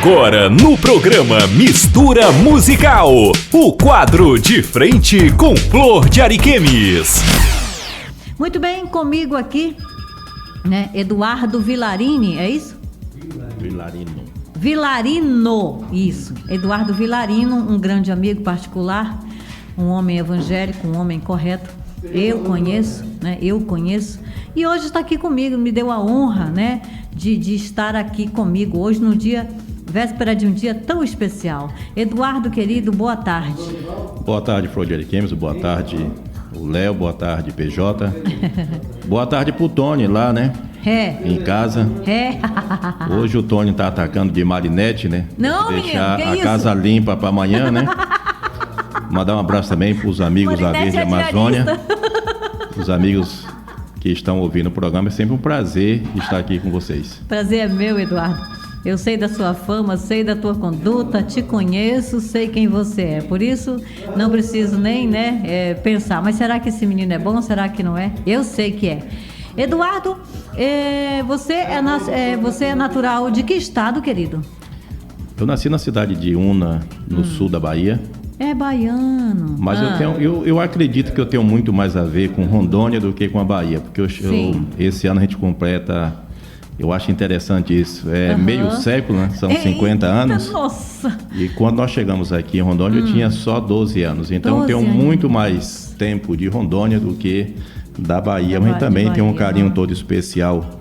Agora no programa Mistura Musical, o quadro De Frente com Flor de Ariquemes. Muito bem, comigo aqui, né, Eduardo Vilarini, é isso? Vilarino, isso. Eduardo Vilarino, um grande amigo particular, um homem evangélico, um homem correto. Eu conheço. E hoje está aqui comigo, me deu a honra, né, de estar aqui comigo hoje no dia, véspera de um dia tão especial. Eduardo, querido, boa tarde. Boa tarde, Flor de Ariquemes, boa tarde, o Léo, boa tarde, PJ. Boa tarde pro Tony lá, né? Em casa. Hoje o Tony tá atacando de marinete, né? Não, deixar menino, que a casa limpa para amanhã, né? Mandar um abraço também pros amigos da Verde Amazônia. Os amigos que estão ouvindo o programa, é sempre um prazer estar aqui com vocês. Prazer é meu, Eduardo. Eu sei da sua fama, sei da tua conduta, te conheço, sei quem você é. Por isso, não preciso nem, pensar. Mas será que esse menino é bom? Será que não é? Eu sei que é. Eduardo, você é natural de que estado, querido? Eu nasci na cidade de Una, no sul da Bahia. É baiano. Mas eu acredito que eu tenho muito mais a ver com Rondônia do que com a Bahia. Porque esse ano a gente completa, eu acho interessante isso, meio século, né? São 50 anos. Nossa! E quando nós chegamos aqui em Rondônia, eu tinha só 12 anos. Então eu tenho muito mais tempo de Rondônia do que da Bahia. Mas também tem um carinho todo especial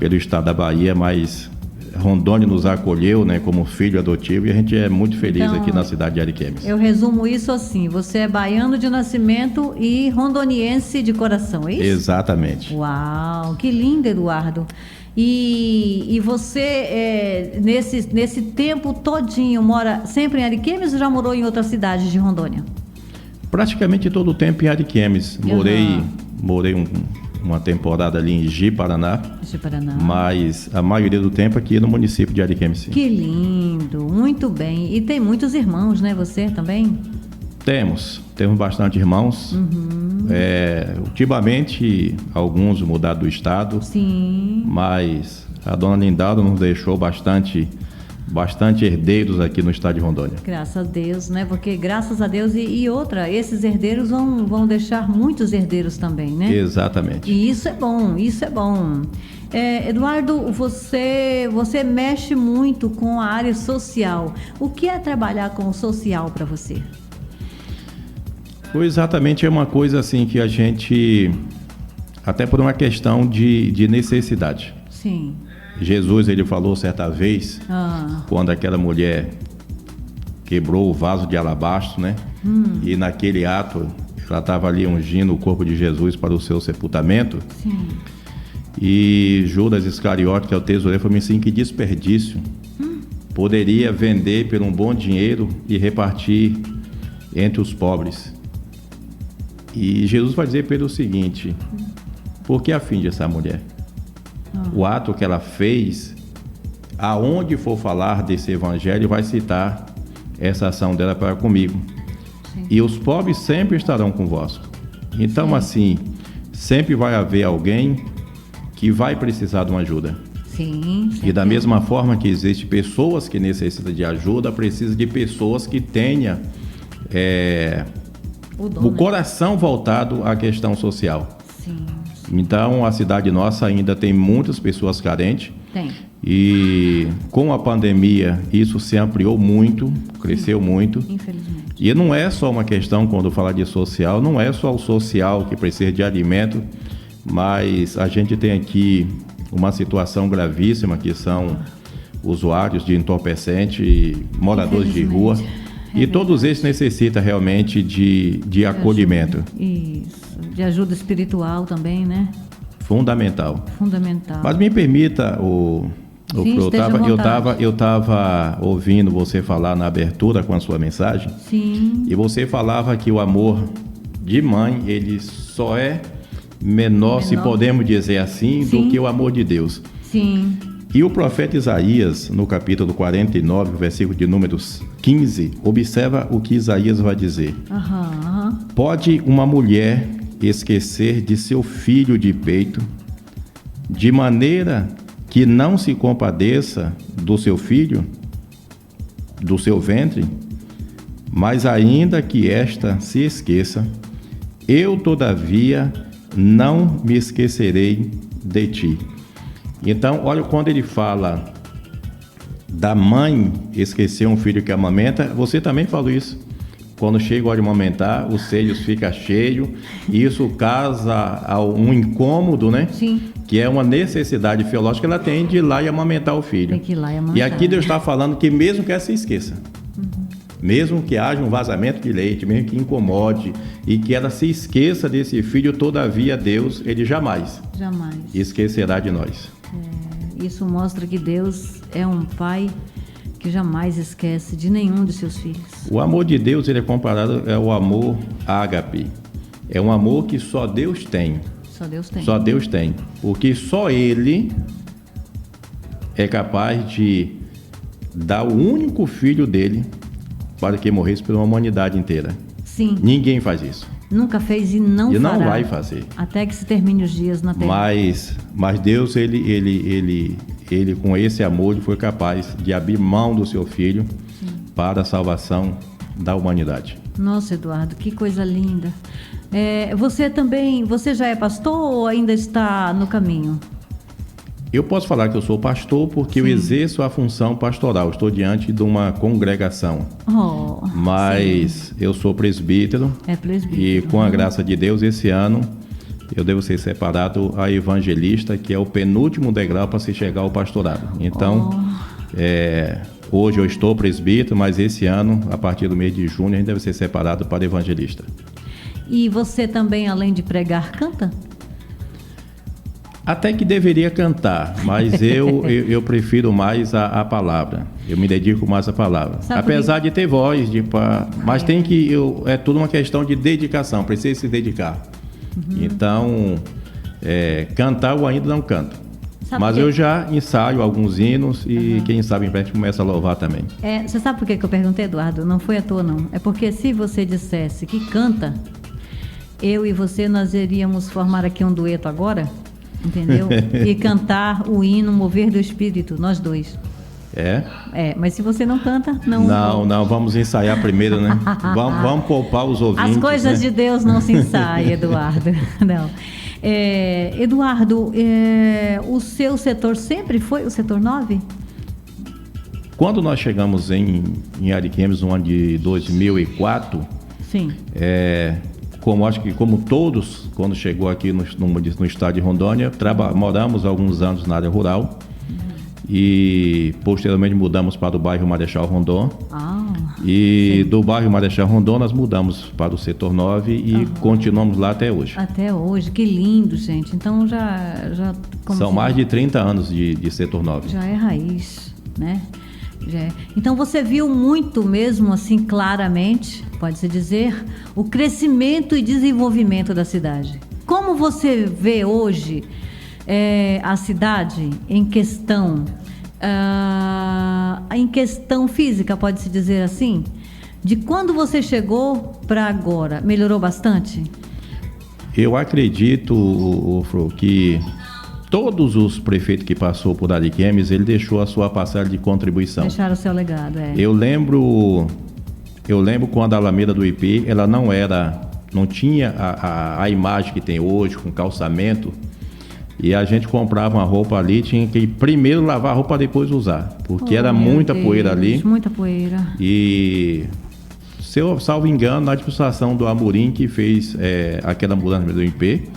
pelo estado da Bahia, mas Rondônia nos acolheu, né, como filho adotivo, e a gente é muito feliz aqui na cidade de Ariquemes. Eu resumo isso assim: você é baiano de nascimento e rondoniense de coração, é isso? Exatamente. Uau, que lindo, Eduardo. E você, nesse tempo todinho, mora sempre em Ariquemes ou já morou em outras cidades de Rondônia? Praticamente todo o tempo em Ariquemes. Morei uma temporada ali em Ji-Paraná. Mas a maioria do tempo aqui no município de Ariquemes. Sim. Que lindo, muito bem. E tem muitos irmãos, né? Você também? Temos bastante irmãos. Ultimamente, alguns mudaram do estado. Sim. Mas a dona Lindalda nos deixou bastante herdeiros aqui no estado de Rondônia. Graças a Deus, né? Porque graças a Deus e outra, esses herdeiros vão deixar muitos herdeiros também, né? Exatamente. E isso é bom. Eduardo, você mexe muito com a área social. O que é trabalhar com o social para você? Exatamente, é uma coisa assim que a gente, até por uma questão de necessidade. Sim. Jesus, ele falou certa vez, quando aquela mulher quebrou o vaso de alabastro, né? E naquele ato, ela estava ali ungindo o corpo de Jesus para o seu sepultamento. Sim. E Judas Iscariote, que é o tesoureiro, falou assim: que desperdício. Poderia vender por um bom dinheiro e repartir entre os pobres. E Jesus vai dizer pelo seguinte: por que aflige essa mulher? O ato que ela fez, aonde for falar desse evangelho, vai citar essa ação dela para comigo. Sim. E os pobres sempre estarão convosco. Então, assim, sempre vai haver alguém que vai precisar de uma ajuda. Sim. E da mesma forma que existem pessoas que necessitam de ajuda, precisa de pessoas que tenham o coração voltado à questão social. Sim. Então, a cidade nossa ainda tem muitas pessoas carentes. Tem. E com a pandemia, isso se ampliou muito, cresceu muito. Infelizmente. E não é só uma questão, quando falar de social, não é só o social que precisa de alimento, mas a gente tem aqui uma situação gravíssima, que são usuários de entorpecente, moradores de rua. E todos esses necessitam realmente de acolhimento. Isso. De ajuda espiritual também, né? Fundamental. Mas me permita, eu estava ouvindo você falar na abertura com a sua mensagem. Sim. E você falava que o amor de mãe, ele só é menor, se podemos dizer assim, do que o amor de Deus. Sim. E o profeta Isaías, no capítulo 49, versículo de números 15, observa o que Isaías vai dizer. Pode uma mulher esquecer de seu filho de peito, de maneira que não se compadeça do seu filho? do seu ventre, mas ainda que esta se esqueça, eu todavia não me esquecerei de ti. Então, olha, quando ele fala da mãe esquecer um filho que amamenta, você também falou isso. Quando chega a hora de amamentar, os seios ficam cheios, e isso causa um incômodo, né? Sim. Que é uma necessidade fisiológica que ela tem de ir lá e amamentar o filho. Tem que ir lá e amamentar. E aqui Deus está falando que mesmo que ela se esqueça, mesmo que haja um vazamento de leite, mesmo que incomode, e que ela se esqueça desse filho, todavia Deus, ele jamais esquecerá de nós. Isso mostra que Deus é um pai que jamais esquece de nenhum de seus filhos. O amor de Deus, ele é comparado ao amor ágape. É um amor que só Deus tem. Só Deus tem. Só Deus tem. Porque só Ele é capaz de dar o único filho dele para que morresse pela humanidade inteira. Sim. Ninguém faz isso. Nunca fez e não fará. E não vai fazer. Até que se termine os dias na terra. Mas Deus, ele com esse amor, ele foi capaz de abrir mão do seu filho para a salvação da humanidade. Nossa, Eduardo, que coisa linda. Você já é pastor ou ainda está no caminho? Eu posso falar que eu sou pastor porque eu exerço a função pastoral. Estou diante de uma congregação. Mas eu sou presbítero. É presbítero. E com a graça de Deus, esse ano eu devo ser separado a evangelista, que é o penúltimo degrau para se chegar ao pastorado. Então, hoje eu estou presbítero, mas esse ano, a partir do mês de junho, a gente deve ser separado para evangelista. E você também, além de pregar, canta? Até que deveria cantar, mas eu prefiro mais a palavra. Eu me dedico mais à palavra. Apesar de ter voz, mas tem que... é tudo uma questão de dedicação, precisa se dedicar. Então, cantar eu ainda não canto. Mas eu já ensaio alguns hinos e quem sabe em breve começa a louvar também. Você sabe por que eu perguntei, Eduardo? Não foi à toa, não. É porque se você dissesse que canta, eu e você, nós iríamos formar aqui um dueto agora, entendeu? E cantar o hino Mover do Espírito, nós dois. Mas se você não canta, não... Não, vamos ensaiar primeiro, né? vamos poupar os ouvintes. As coisas de Deus não se ensaiam, Eduardo. Não. Eduardo, o seu setor sempre foi o setor 9? Quando nós chegamos em Ariquemes no ano de 2004, sim. Acho que como todos, quando chegou aqui no estado de Rondônia, moramos alguns anos na área rural e posteriormente mudamos para o bairro Marechal Rondon. E sim. Do bairro Marechal Rondon nós mudamos para o setor 9 e continuamos lá até hoje. Até hoje, que lindo, gente. Então já são mais de 30 anos de setor 9. Já é raiz, né? Então você viu muito mesmo assim claramente, pode-se dizer, o crescimento e desenvolvimento da cidade. Como você vê hoje a cidade em questão física, pode-se dizer assim? De quando você chegou para agora, melhorou bastante? Eu acredito, Fro, que todos os prefeitos que passou por Ariquemes, ele deixou a sua passagem de contribuição. Deixaram o seu legado, Eu lembro quando a Alameda do IP, ela não tinha a imagem que tem hoje, com calçamento, e a gente comprava uma roupa ali, tinha que primeiro lavar a roupa para depois usar, porque era muita poeira ali. Muita poeira. E, se eu salvo engano, na administração do Amorim que fez aquela mudança do IP.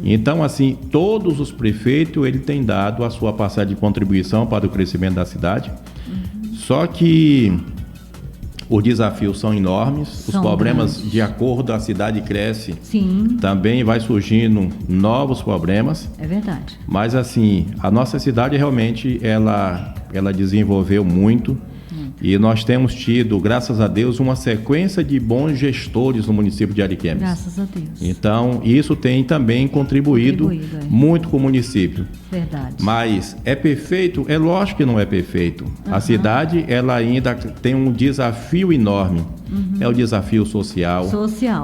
Então, assim, todos os prefeitos, ele tem dado a sua passagem de contribuição para o crescimento da cidade. Só que os desafios são enormes, os problemas grandes. De acordo, a cidade cresce. Sim. Também vai surgindo novos problemas. É verdade. Mas, assim, a nossa cidade realmente, ela desenvolveu muito. E nós temos tido, graças a Deus, uma sequência de bons gestores no município de Ariquemes. Graças a Deus. Então, isso tem também contribuído muito com o município. Verdade. Mas é perfeito? É lógico que não é perfeito. A cidade, ela ainda tem um desafio enorme. É o desafio social.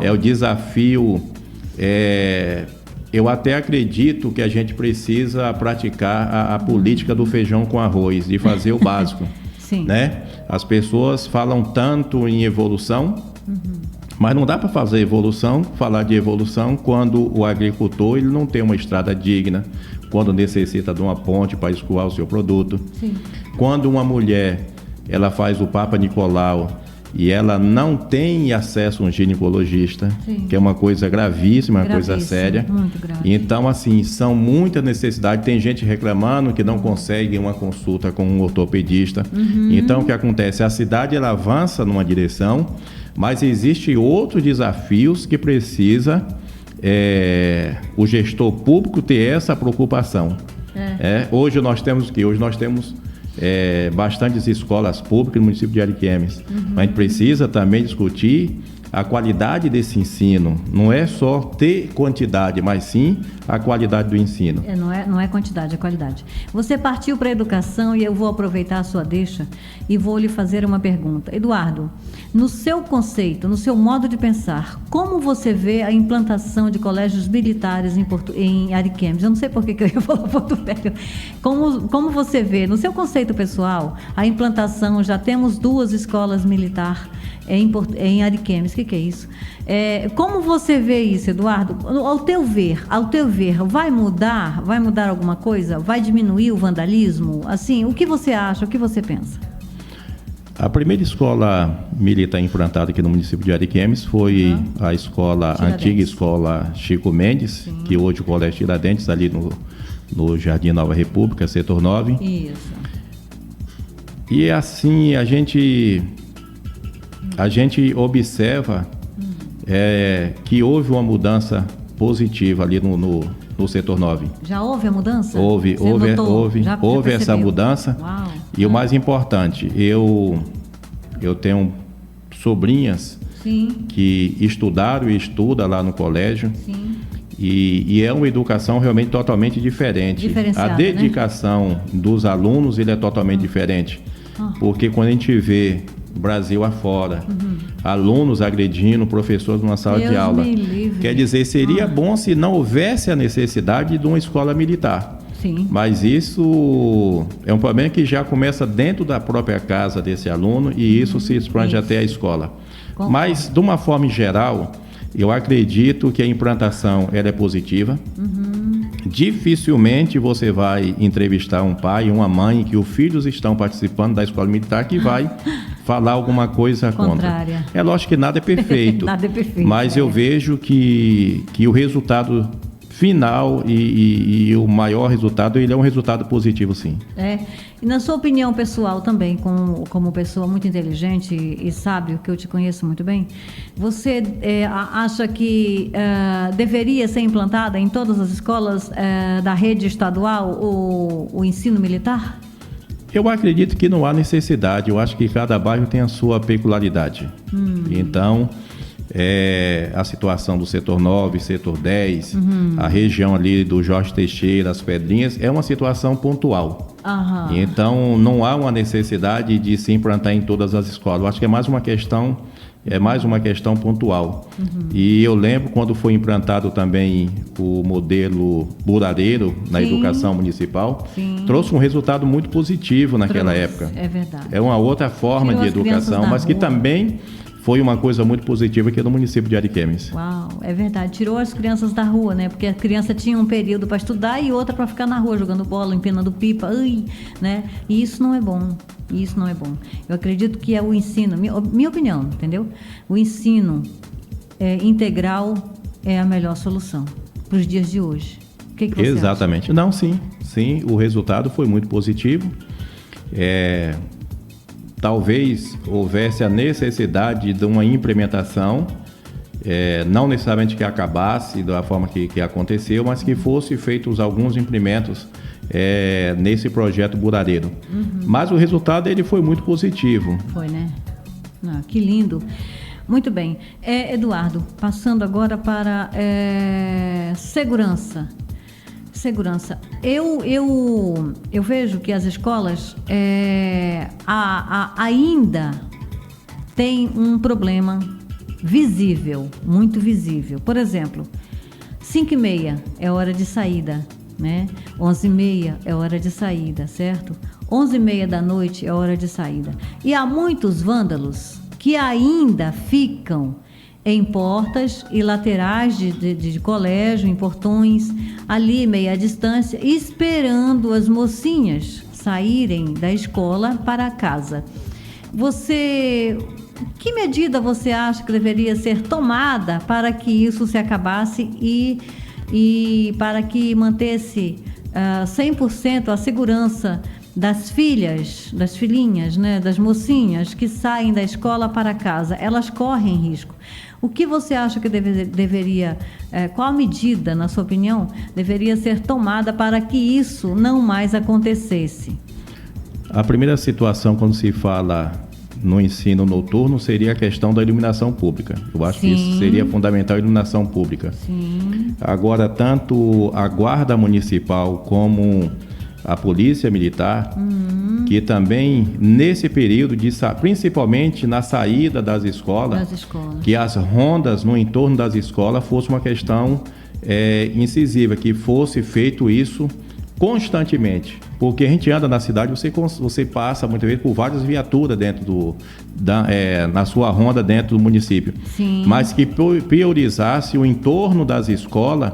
É o desafio... eu até acredito que a gente precisa praticar a política do feijão com arroz, de fazer o básico. Sim. Né? As pessoas falam tanto em evolução, mas não dá para fazer falar de evolução quando o agricultor ele não tem uma estrada digna, quando necessita de uma ponte para escoar o seu produto. Sim. Quando uma mulher ela faz o Papa Nicolau e ela não tem acesso a um ginecologista, Sim. que é uma coisa gravíssima, uma coisa Gravíssimo, séria. muito grave. Então, assim, são muitas necessidades. Tem gente reclamando que não consegue uma consulta com um ortopedista. Então, o que acontece? A cidade ela avança numa direção, mas existem outros desafios que precisa o gestor público ter essa preocupação. Hoje nós temos bastantes escolas públicas no município de Ariquemes. A gente precisa também discutir a qualidade desse ensino. Não é só ter quantidade, mas sim a qualidade do ensino. Não é quantidade, é qualidade. Você partiu para a educação e eu vou aproveitar a sua deixa e vou lhe fazer uma pergunta. Eduardo, no seu conceito, no seu modo de pensar, como você vê a implantação de colégios militares em Ariquemes? Eu não sei por que eu ia falar Porto Velho. Como você vê, no seu conceito pessoal, a implantação, já temos 2 escolas militares em Ariquemes. O que é isso? Como você vê isso, Eduardo? Ao teu ver, vai mudar alguma coisa? Vai diminuir o vandalismo? Assim, o que você acha? O que você pensa? A primeira escola militar implantada aqui no município de Ariquemes foi a antiga escola Chico Mendes, que hoje é o Colégio Tiradentes, ali no Jardim Nova República, setor 9. Isso. E assim, a gente observa que houve uma mudança positiva ali no setor 9. Já houve a mudança? Houve essa mudança. Uau. E o mais importante, eu tenho sobrinhas Sim. que estudaram e estudam lá no colégio. Sim. E é uma educação realmente totalmente diferente. A dedicação dos alunos ele é totalmente diferente. Porque quando a gente vê Brasil afora, alunos agredindo professores numa sala de aula, quer dizer, seria bom se não houvesse a necessidade de uma escola militar. Sim. Mas isso é um problema que já começa dentro da própria casa desse aluno e isso se expande até a escola. Concordo. Mas, de uma forma geral, eu acredito que a implantação ela é positiva. Dificilmente você vai entrevistar um pai e uma mãe que os filhos estão participando da escola militar que vai falar alguma coisa contrária. Contra. É lógico que nada é perfeito. Nada é perfeito. Mas eu vejo que o resultado final e o maior resultado, ele é um resultado positivo, sim. E na sua opinião pessoal também, como pessoa muito inteligente e sábio, que eu te conheço muito bem, você acha que deveria ser implantada em todas as escolas da rede estadual o ensino militar? Eu acredito que não há necessidade. Eu acho que cada bairro tem a sua peculiaridade. Então, a situação do setor 9, setor 10, a região ali do Jorge Teixeira, as Pedrinhas, é uma situação pontual. Então, não há uma necessidade de se implantar em todas as escolas. Eu acho que é mais uma questão pontual. E eu lembro quando foi implantado também o modelo burareiro na educação municipal, trouxe um resultado muito positivo naquela época. É verdade. É uma outra forma de educação, mas que também foi uma coisa muito positiva aqui no município de Ariquemes. Uau, é verdade. Tirou as crianças da rua, né? Porque a criança tinha um período para estudar e outra para ficar na rua jogando bola, empinando pipa, né? E isso não é bom. Isso não é bom. Eu acredito que é o ensino, minha opinião, entendeu? O ensino integral é a melhor solução para os dias de hoje. O que você Exatamente. acha? Não, sim, o resultado foi muito positivo. Talvez houvesse a necessidade de uma implementação, não necessariamente que acabasse da forma que aconteceu, mas que fosse feitos alguns implementos nesse projeto burareiro. Mas o resultado ele foi muito positivo. Foi, né? Que lindo. Muito bem. Eduardo, passando agora para segurança. Eu vejo que as escolas ainda têm um problema visível, muito visível. Por exemplo, 5h30 é hora de saída, né? 11h30 é hora de saída, certo? 11h30 da noite é hora de saída. E há muitos vândalos que ainda ficam em portas e laterais de colégio, em portões, ali meia distância, esperando as mocinhas saírem da escola para casa. Que medida você acha que deveria ser tomada para que isso se acabasse e para que mantesse 100% a segurança das filhinhas, né, das mocinhas que saem da escola para casa? Elas correm risco. O que você acha que deveria, qual medida, na sua opinião, deveria ser tomada para que isso não mais acontecesse? A primeira situação, quando se fala no ensino noturno, seria a questão da iluminação pública. Eu acho que isso seria fundamental, a iluminação pública. Sim. Agora, tanto a Guarda Municipal como a Polícia Militar, que também, nesse período, principalmente na saída das escolas, que as rondas no entorno das escolas fosse uma questão incisiva, que fosse feito isso constantemente. Porque a gente anda na cidade, você passa muitas vezes por várias viaturas dentro na sua ronda dentro do município. Sim. Mas que priorizasse o entorno das escolas.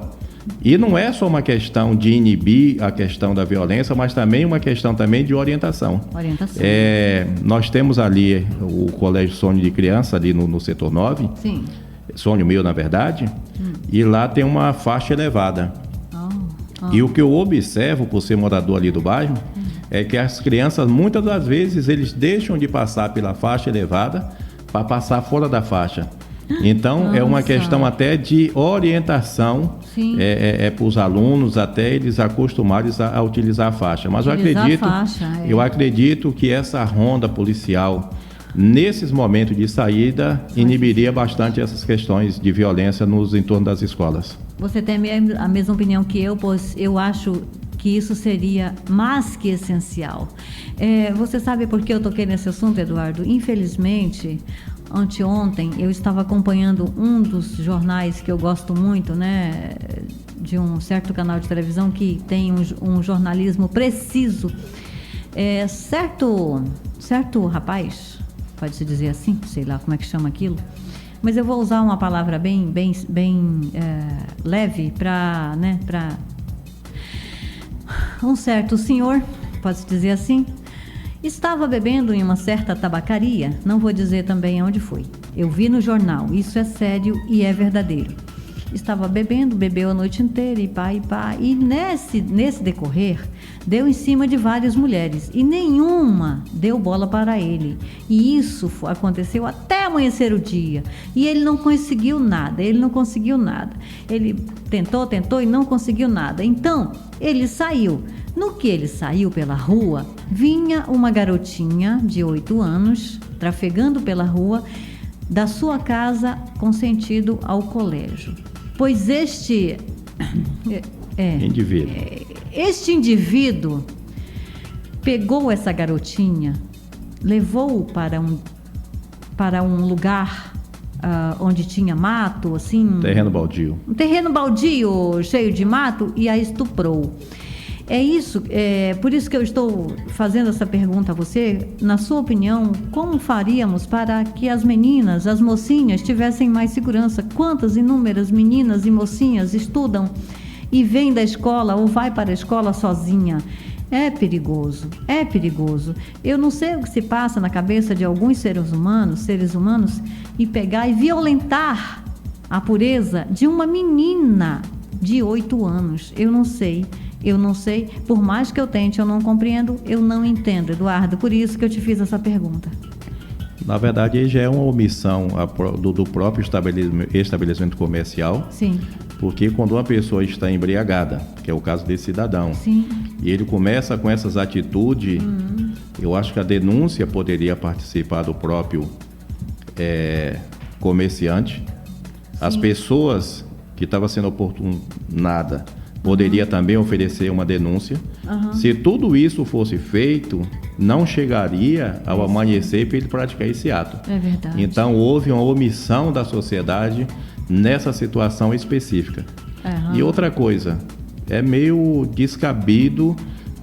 E não é só uma questão de inibir a questão da violência, mas também uma questão também de orientação. Nós temos ali o Colégio Sonho de Criança, ali no setor 9. Sim. Sonho meu, na verdade. E lá tem uma faixa elevada. E o que eu observo, por ser morador ali do bairro, é que as crianças, muitas das vezes, eles deixam de passar pela faixa elevada para passar fora da faixa. Então, é uma questão até de orientação para os alunos, até eles acostumarem a utilizar a faixa. Mas eu acredito que essa ronda policial, nesses momentos de saída, inibiria bastante essas questões de violência nos entornos das escolas. Você tem a mesma opinião que eu, pois eu acho que isso seria mais que essencial. Você sabe por que eu toquei nesse assunto, Eduardo? Infelizmente, anteontem eu estava acompanhando um dos jornais que eu gosto muito, né, de um certo canal de televisão que tem um jornalismo preciso. Certo rapaz, pode-se dizer assim, sei lá como é que chama aquilo, mas eu vou usar uma palavra bem leve para um certo senhor, pode-se dizer assim, estava bebendo em uma certa tabacaria, não vou dizer também onde foi. Eu vi no jornal, isso é sério e é verdadeiro. Estava bebeu a noite inteira e nesse decorrer, deu em cima de várias mulheres e nenhuma deu bola para ele. E isso aconteceu até amanhecer o dia. E ele não conseguiu nada, Ele tentou e não conseguiu nada. Então, ele saiu. No que ele saiu pela rua, vinha uma garotinha de 8 anos, trafegando pela rua, da sua casa com sentido ao colégio. Pois este indivíduo pegou essa garotinha, levou-o para um lugar onde tinha mato, assim... Terreno baldio. Um terreno baldio, cheio de mato, e a estuprou. Por isso que eu estou fazendo essa pergunta a você. Na sua opinião, como faríamos para que as meninas, as mocinhas, tivessem mais segurança? Quantas inúmeras meninas e mocinhas estudam e vêm da escola ou vai para a escola sozinha? É perigoso. Eu não sei o que se passa na cabeça de alguns seres humanos e pegar e violentar a pureza de uma menina de 8 anos. Eu não sei, por mais que eu tente, eu não compreendo, eu não entendo, Eduardo, por isso que eu te fiz essa pergunta. Na verdade, já é uma omissão do próprio estabelecimento comercial. Sim. Porque quando uma pessoa está embriagada, que é o caso desse cidadão, sim, e ele começa com essas atitudes, eu acho que a denúncia poderia participar do próprio comerciante. Sim. As pessoas que estavam sendo oportunadas poderia também oferecer uma denúncia. Se tudo isso fosse feito, não chegaria ao amanhecer para ele praticar esse ato. É verdade. Então, houve uma omissão da sociedade nessa situação específica. E outra coisa, é meio descabido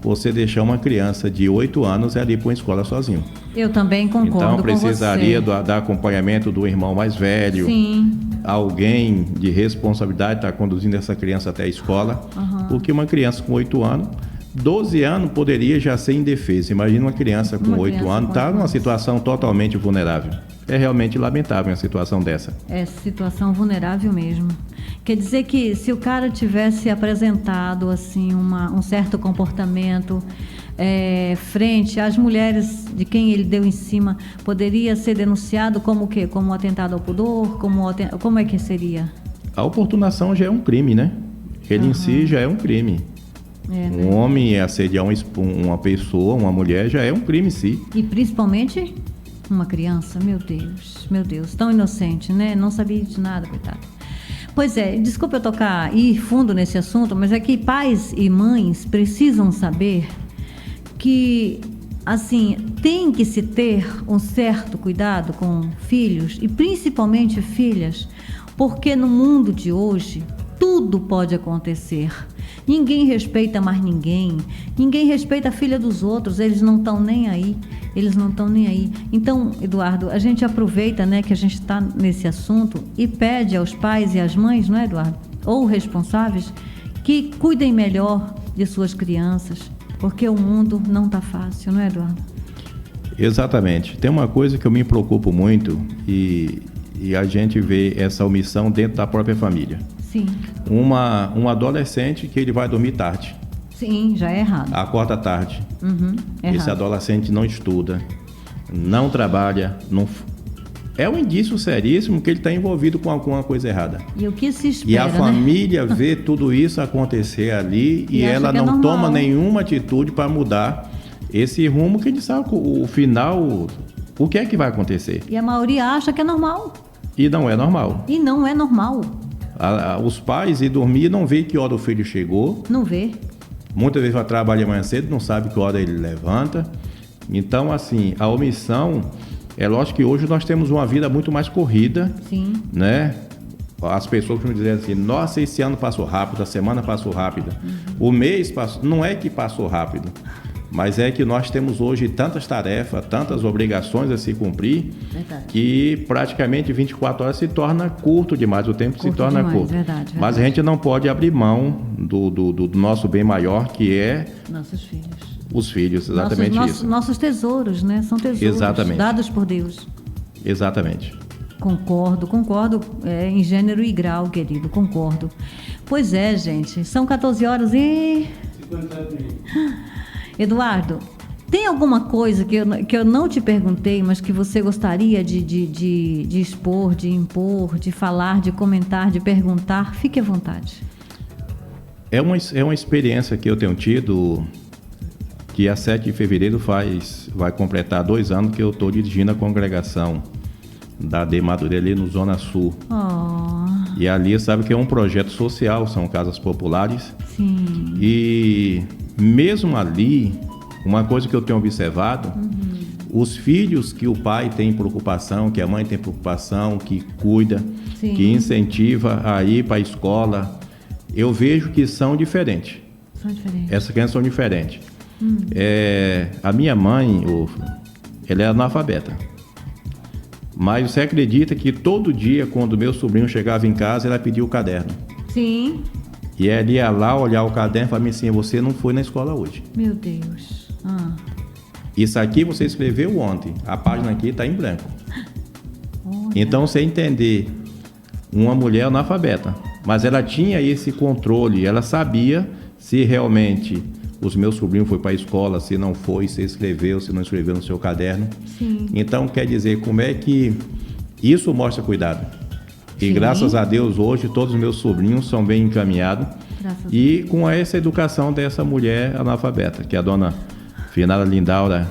você deixar uma criança de 8 anos ali para uma escola sozinho. Eu também concordo então com precisaria você. dar acompanhamento do irmão mais velho. Sim. Alguém de responsabilidade está conduzindo essa criança até a escola, porque uma criança com 8 anos, 12 anos poderia já ser indefesa. Imagina uma criança com 8 anos, está numa situação totalmente vulnerável. É realmente lamentável uma situação dessa. É situação vulnerável mesmo. Quer dizer que se o cara tivesse apresentado assim um certo comportamento frente às mulheres de quem ele deu em cima, poderia ser denunciado como o quê? Como atentado ao pudor? Como é que seria? A oportunação já é um crime, né? Ele em si já é um crime. Né? Um homem assediar uma pessoa, uma mulher, já é um crime em si. E principalmente uma criança, meu Deus, tão inocente, né? Não sabia de nada, coitado. Pois é, desculpa eu ir fundo nesse assunto, mas é que pais e mães precisam saber que, assim, tem que se ter um certo cuidado com filhos e principalmente filhas, porque no mundo de hoje tudo pode acontecer. Ninguém respeita mais ninguém respeita a filha dos outros, eles não estão nem aí. Então, Eduardo, a gente aproveita, né, que a gente está nesse assunto e pede aos pais e às mães, não é, Eduardo? Ou responsáveis, que cuidem melhor de suas crianças, porque o mundo não está fácil, não é, Eduardo? Exatamente. Tem uma coisa que eu me preocupo muito e a gente vê essa omissão dentro da própria família. Sim. Um adolescente que ele vai dormir tarde. Sim, já é errado. Acorda tarde. Esse errado. Adolescente não estuda, não trabalha, é um indício seríssimo que ele está envolvido com alguma coisa errada. E o que se espera, e a né? família vê tudo isso acontecer ali e ela não toma nenhuma atitude para mudar esse rumo que ele sabe o final, o que é que vai acontecer. E a maioria acha que é normal. E não é normal. E não é normal. Os pais ir dormir não vê que hora o filho chegou. Não vê. Muitas vezes vai trabalhar amanhã cedo, não sabe que hora ele levanta. Então, assim, a omissão, é lógico que hoje nós temos uma vida muito mais corrida. Sim. Né? As pessoas vão dizer assim, nossa, esse ano passou rápido, a semana passou rápida. O mês passou, não é que passou rápido, mas é que nós temos hoje tantas tarefas, tantas obrigações a se cumprir, Verdade. que praticamente 24 horas se torna curto demais, o tempo se torna demais, curto. verdade. Mas a gente não pode abrir mão do nosso bem maior, que é nossos filhos. Os filhos, exatamente isso. Nossos tesouros, né? São tesouros Exatamente. dados por Deus. Exatamente. Concordo, em gênero e grau, querido, concordo. Pois é, gente, são 14 horas e... 57 minutos. Eduardo, tem alguma coisa que eu não te perguntei, mas que você gostaria de expor, de impor, de falar, de comentar, de perguntar? Fique à vontade. É uma experiência que eu tenho tido, que a 7 de fevereiro vai completar 2 anos que eu estou dirigindo a congregação da AD Madureira ali no Zona Sul. E ali, sabe que é um projeto social, são casas populares. Sim. E mesmo ali, uma coisa que eu tenho observado, os filhos que o pai tem preocupação, que a mãe tem preocupação, que cuida, Sim. que incentiva a ir para a escola, eu vejo que são diferentes. São diferentes. Essas crianças são diferentes. A minha mãe, ela é analfabeta. Mas você acredita que todo dia, quando meu sobrinho chegava em casa, ela pedia o caderno. Sim. E ele ia lá olhar o caderno e falava assim, você não foi na escola hoje. Meu Deus. Isso aqui você escreveu ontem, a página aqui está em branco. Olha. Então, você entender uma mulher analfabeta, mas ela tinha esse controle, ela sabia se realmente os meus sobrinhos foram para a escola, se não foi, se escreveu, se não escreveu no seu caderno. Sim. Então, quer dizer, como é que isso mostra cuidado. E Sim. graças a Deus, hoje, todos os meus sobrinhos são bem encaminhados. E com essa educação dessa mulher analfabeta, que é a dona Finada Lindaura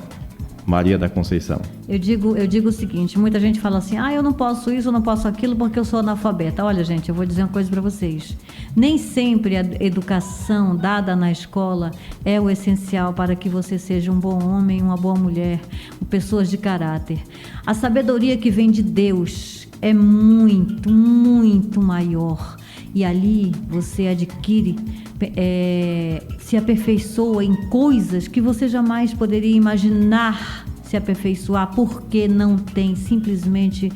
Maria da Conceição. Eu digo o seguinte, muita gente fala assim, eu não posso isso, eu não posso aquilo porque eu sou analfabeta. Olha, gente, eu vou dizer uma coisa para vocês. Nem sempre a educação dada na escola é o essencial para que você seja um bom homem, uma boa mulher, pessoas de caráter. A sabedoria que vem de Deus é muito, muito maior. E ali você adquire, se aperfeiçoa em coisas que você jamais poderia imaginar se aperfeiçoar, porque não tem simplesmente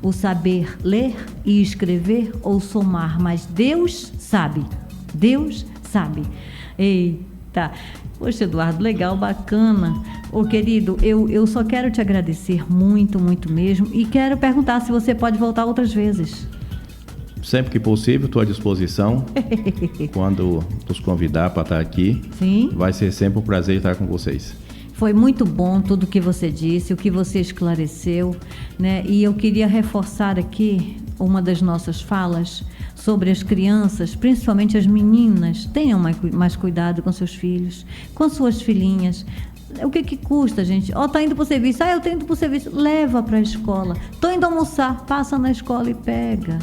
o saber ler e escrever ou somar, mas Deus sabe. Deus sabe. Eita! Poxa, Eduardo, legal, bacana. Ô, querido, eu só quero te agradecer muito, muito mesmo, e quero perguntar se você pode voltar outras vezes. Sempre que possível, estou à disposição. Quando nos convidar para estar aqui, Sim. Vai ser sempre um prazer estar com vocês. Foi muito bom tudo o que você disse, o que você esclareceu, né? E eu queria reforçar aqui uma das nossas falas sobre as crianças, principalmente as meninas. Tenham mais cuidado com seus filhos, com suas filhinhas. O que custa, gente? Tá indo para o serviço. Eu tô indo para o serviço. Leva para a escola. Tô indo almoçar. Passa na escola e pega.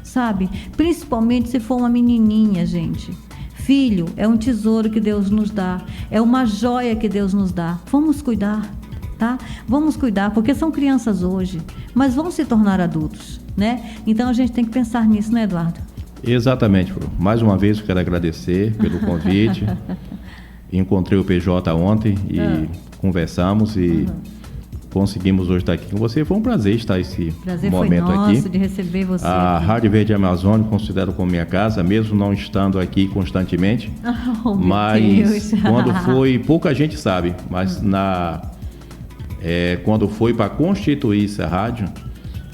Sabe? Principalmente se for uma menininha, gente. Filho é um tesouro que Deus nos dá. É uma joia que Deus nos dá. Vamos cuidar, tá? Vamos cuidar, porque são crianças hoje, mas vão se tornar adultos, né? Então a gente tem que pensar nisso, né, Eduardo? Exatamente, Fru. Mais uma vez eu quero agradecer pelo convite. Encontrei o PJ ontem e conversamos e conseguimos hoje estar aqui com você. Foi um prazer estar esse momento foi nosso aqui. De receber você. A aqui. Rádio Verde Amazônia considero como minha casa, mesmo não estando aqui constantemente. Mas quando foi, pouca gente sabe, mas quando foi para constituir essa rádio,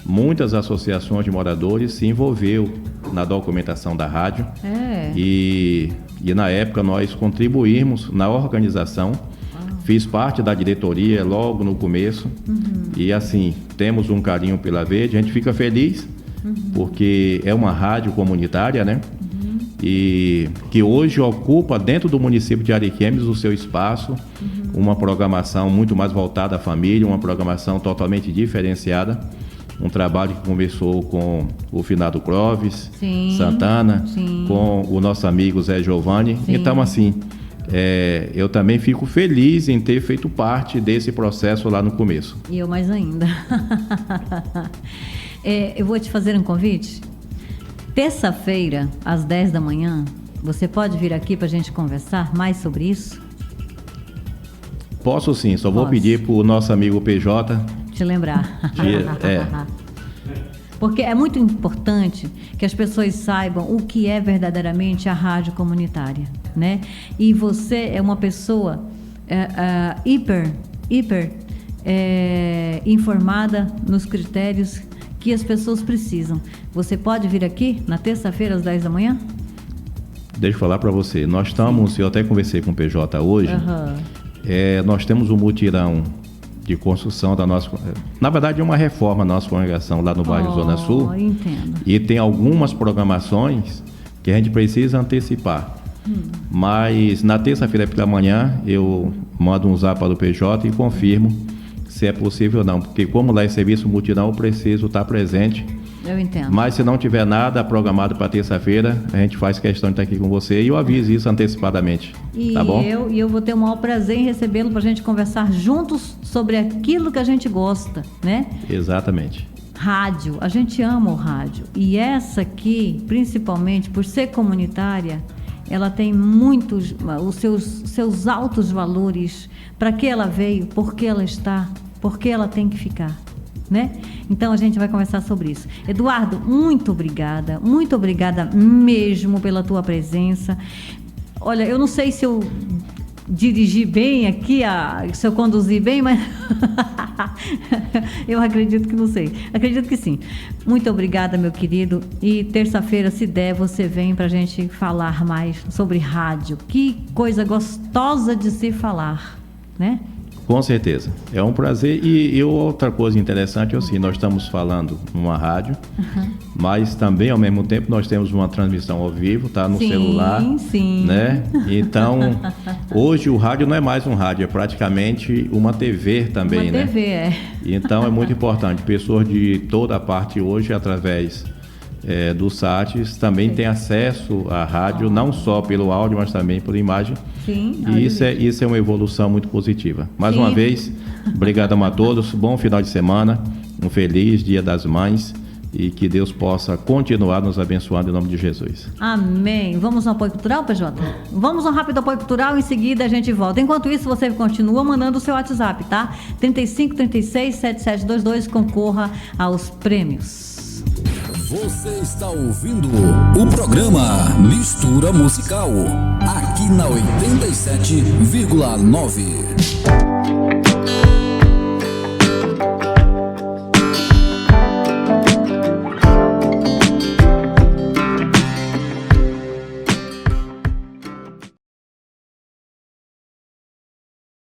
muitas associações de moradores se envolveu na documentação da rádio. E na época nós contribuímos na organização. Fiz parte da diretoria logo no começo. E assim, temos um carinho pela Verde. A gente fica feliz porque é uma rádio comunitária, né? E que hoje ocupa dentro do município de Ariquemes o seu espaço, uma programação muito mais voltada à família, uma programação totalmente diferenciada. Um trabalho que começou com o finado Clóvis, Santana, com o nosso amigo Zé Giovanni. Então, assim, eu também fico feliz em ter feito parte desse processo lá no começo. E eu mais ainda. Eu vou te fazer um convite. Terça-feira, às 10 da manhã, você pode vir aqui para a gente conversar mais sobre isso? Posso sim, só vou pedir para o nosso amigo PJ... te lembrar. Porque é muito importante que as pessoas saibam o que é verdadeiramente a rádio comunitária, né? E você é uma pessoa hiper informada nos critérios que as pessoas precisam. Você pode vir aqui na terça-feira às 10 da manhã? Deixa eu falar para você. Nós estamos, eu até conversei com o PJ hoje, nós temos um mutirão de construção da nossa... Na verdade, é uma reforma da nossa congregação lá no bairro Zona Sul. Entendo. E tem algumas programações que a gente precisa antecipar. Mas na terça-feira pela manhã, eu mando um zap para o PJ e confirmo se é possível ou não. Porque como lá é serviço mutirão, eu preciso estar presente. Eu entendo. Mas se não tiver nada programado para terça-feira, a gente faz questão de estar aqui com você e eu aviso isso antecipadamente. Tá bom? E eu vou ter o maior prazer em recebê-lo para a gente conversar juntos sobre aquilo que a gente gosta, né? Exatamente. Rádio, a gente ama o rádio. E essa aqui, principalmente por ser comunitária, ela tem muitos, os seus altos valores. Para que ela veio, por que ela está, por que ela tem que ficar. Né? Então a gente vai conversar sobre isso. Eduardo, muito obrigada mesmo pela tua presença. Olha, eu não sei se eu dirigi bem aqui, se eu conduzi bem, mas eu acredito que não sei. Acredito que sim. Muito obrigada, meu querido. E terça-feira, se der, você vem pra gente falar mais sobre rádio. Que coisa gostosa de se falar, né? Com certeza, é um prazer. E outra coisa interessante é assim, nós estamos falando numa rádio, mas também ao mesmo tempo nós temos uma transmissão ao vivo, tá no celular, né? Então, hoje o rádio não é mais um rádio, é praticamente uma TV também, uma TV, Então é muito importante, pessoas de toda a parte hoje, através dos sites, também tem acesso à rádio, não só pelo áudio, mas também por imagem. E isso é uma evolução muito positiva. Mais uma vez, obrigadão a todos, bom final de semana, um feliz Dia das Mães e que Deus possa continuar nos abençoando em nome de Jesus. Amém. Vamos ao apoio cultural, PJ? Vamos ao rápido apoio cultural, em seguida a gente volta. Enquanto isso, você continua mandando o seu WhatsApp, tá? 3536-7722, concorra aos prêmios. Você está ouvindo o programa Mistura Musical, aqui na 87,9.